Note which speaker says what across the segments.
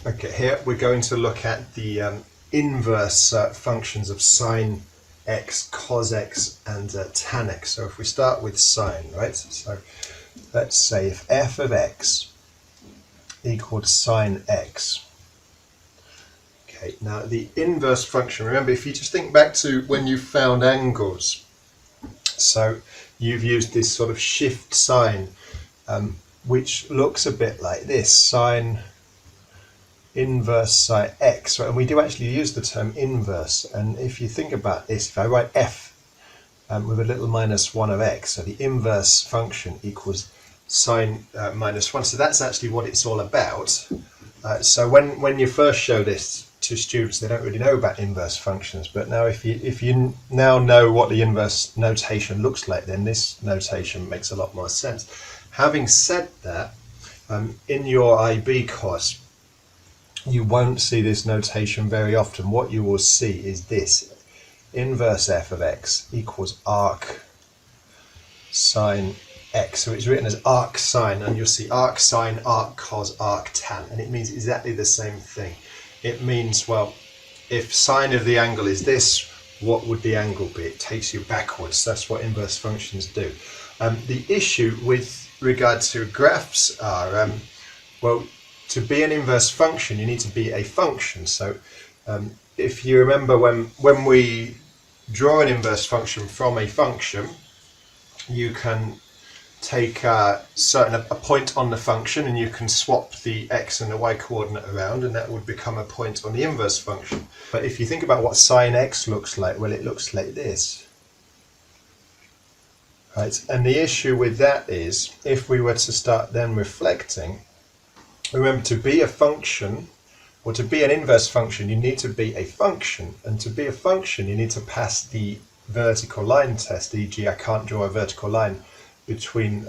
Speaker 1: Okay, here we're going to look at the inverse functions of sine x, cos x, and tan x. So if we start with sine, right? So let's say if f of x equals sine x. Okay, now the inverse function, remember if you just think back to when you found angles, so you've used this sort of shift sign, which looks a bit like this, sine inverse sine x, right? And we do actually use the term inverse, and if you think about this, if I write f with a little minus 1 of x, so the inverse function equals sine minus 1, so that's actually what it's all about. So when you first show this to students, they don't really know about inverse functions, but now if you now know what the inverse notation looks like, then this notation makes a lot more sense. Having said that, in your IB course, you won't see this notation very often. What you will see is this: inverse f of x equals arc sine x. So it's written as arc sine, and you'll see arc sine, arc cos, arc tan, and it means exactly the same thing. It means, well, if sine of the angle is this, what would the angle be? It takes you backwards. That's what inverse functions do. The issue with regard to graphs are, well, to be an inverse function, you need to be a function. So if you remember when we draw an inverse function from a function, you can take a point on the function and you can swap the x and the y coordinate around, and that would become a point on the inverse function. But if you think about what sine x looks like, well, it looks like this. Right? And the issue with that is, if we were to start then reflecting, remember, to be a function, or to be an inverse function, you need to be a function. And to be a function, you need to pass the vertical line test, e.g. I can't draw a vertical line between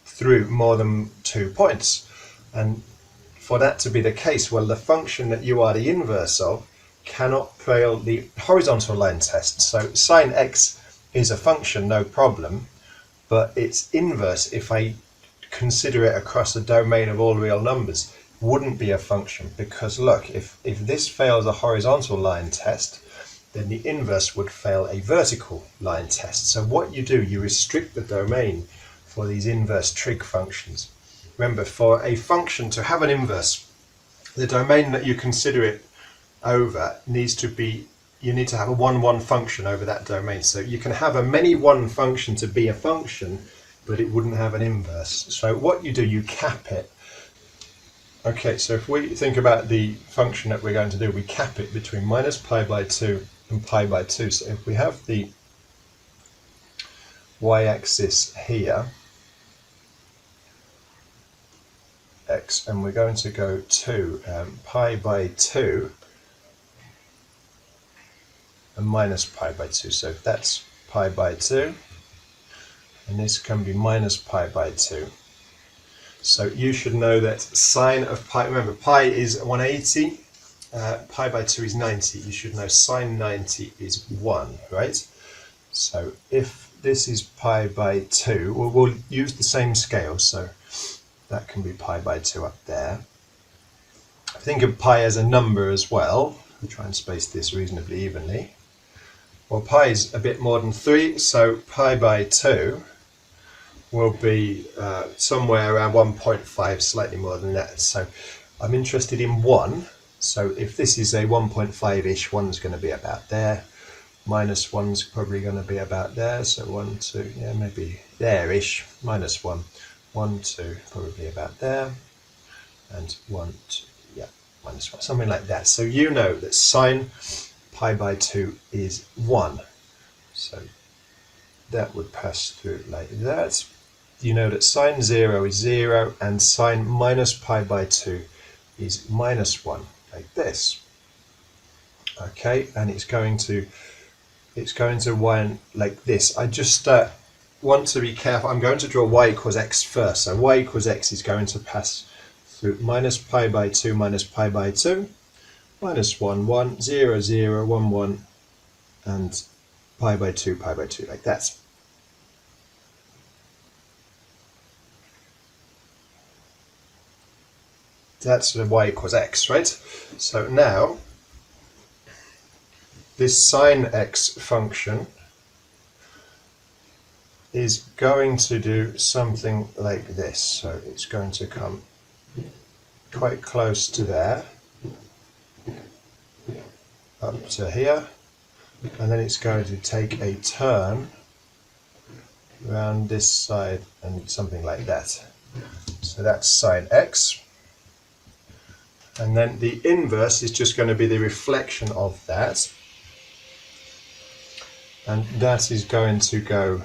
Speaker 1: through more than 2 points. And for that to be the case, well, the function that you are the inverse of cannot fail the horizontal line test. So sine x is a function, no problem, but its inverse, if I consider it across the domain of all real numbers, wouldn't be a function, because look, if this fails a horizontal line test, then the inverse would fail a vertical line test. So what you do, you restrict the domain for these inverse trig functions. Remember, for a function to have an inverse, the domain that you consider it over needs to be, you need to have a 1-1 function over that domain. So you can have a many 1 function to be a function, but it wouldn't have an inverse. So what you do, you cap it. Okay, so if we think about the function that we're going to do, we cap it between minus pi by 2 and pi by 2. So if we have the y-axis here, x, and we're going to go to pi by 2 and minus pi by 2. So that's pi by 2, and this can be minus pi by 2. So you should know that sine of pi, remember pi is 180, pi by 2 is 90. You should know sine 90 is 1, right? So if this is pi by 2, well, we'll use the same scale, so that can be pi by 2 up there. Think of pi as a number as well. We'll try and space this reasonably evenly. Well, pi is a bit more than 3, so pi by 2 will be somewhere around 1.5, slightly more than that. So I'm interested in 1. So if this is a 1.5-ish, 1's going to be about there. Minus 1's probably going to be about there. So 1, 2, yeah, maybe there-ish. Minus 1, 1, 2, probably about there. And 1, 2, yeah, minus 1, something like that. So you know that sine pi by 2 is 1. So that would pass through like that. You know that sine 0 is 0, and sine minus pi by 2 is minus 1, like this. Okay, and it's going to wind like this. I just want to be careful. I'm going to draw y equals x first. So y equals x is going to pass through minus pi by 2 minus pi by 2, minus 1, 1, 0, 0, 1, 1, and pi by 2, like that. that's the y equals x, right? So now this sine x function is going to do something like this. So it's going to come quite close to there, up to here, and then it's going to take a turn around this side and something like that. So that's sine x. And then the inverse is just going to be the reflection of that. And that is going to go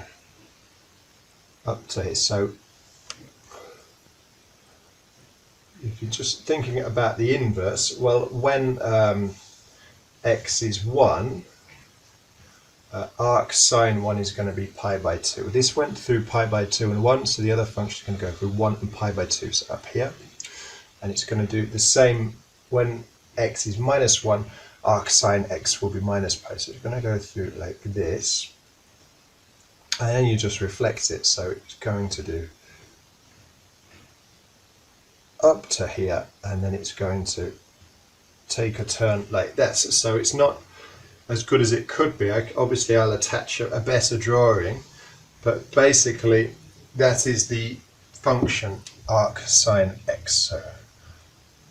Speaker 1: up to here. So if you're just thinking about the inverse, well, when x is 1, arc sine 1 is going to be pi by 2. This went through pi by 2 and 1, so the other function is going to go through 1 and pi by 2, so up here. And it's going to do the same when x is minus 1, arc sine x will be minus pi. So it's going to go through like this, and then you just reflect it. So it's going to do up to here, and then it's going to take a turn like that. So it's not as good as it could be. Obviously I'll attach a better drawing, but basically that is the function arc sine x. So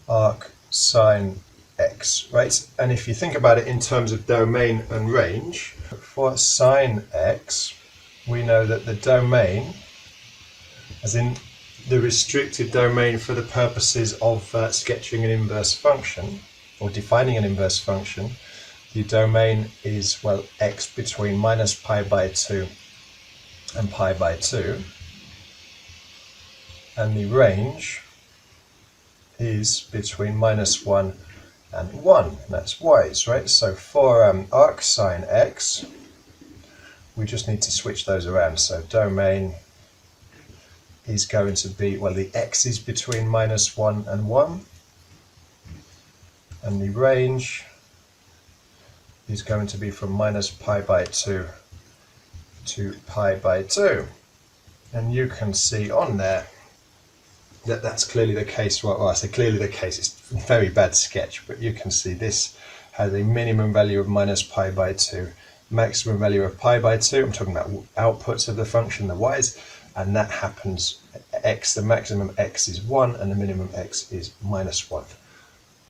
Speaker 1: arc sine x, right? And if you think about it in terms of domain and range, for sine x, we know that the domain, as in the restricted domain for the purposes of sketching an inverse function, or defining an inverse function, the domain is, well, x between minus pi by 2 and pi by 2, and the range is between minus 1 and 1, and that's y's, right? So for arc sine x, we just need to switch those around. So domain is going to be, well, the x is between minus 1 and 1, and the range is going to be from minus pi by 2 to pi by 2. And you can see on there that that's clearly the case. Well, I say clearly the case, it's a very bad sketch, but you can see this has a minimum value of minus pi by 2, maximum value of pi by 2. I'm talking about outputs of the function, the y's, and that happens x, the maximum x is 1 and the minimum x is minus 1.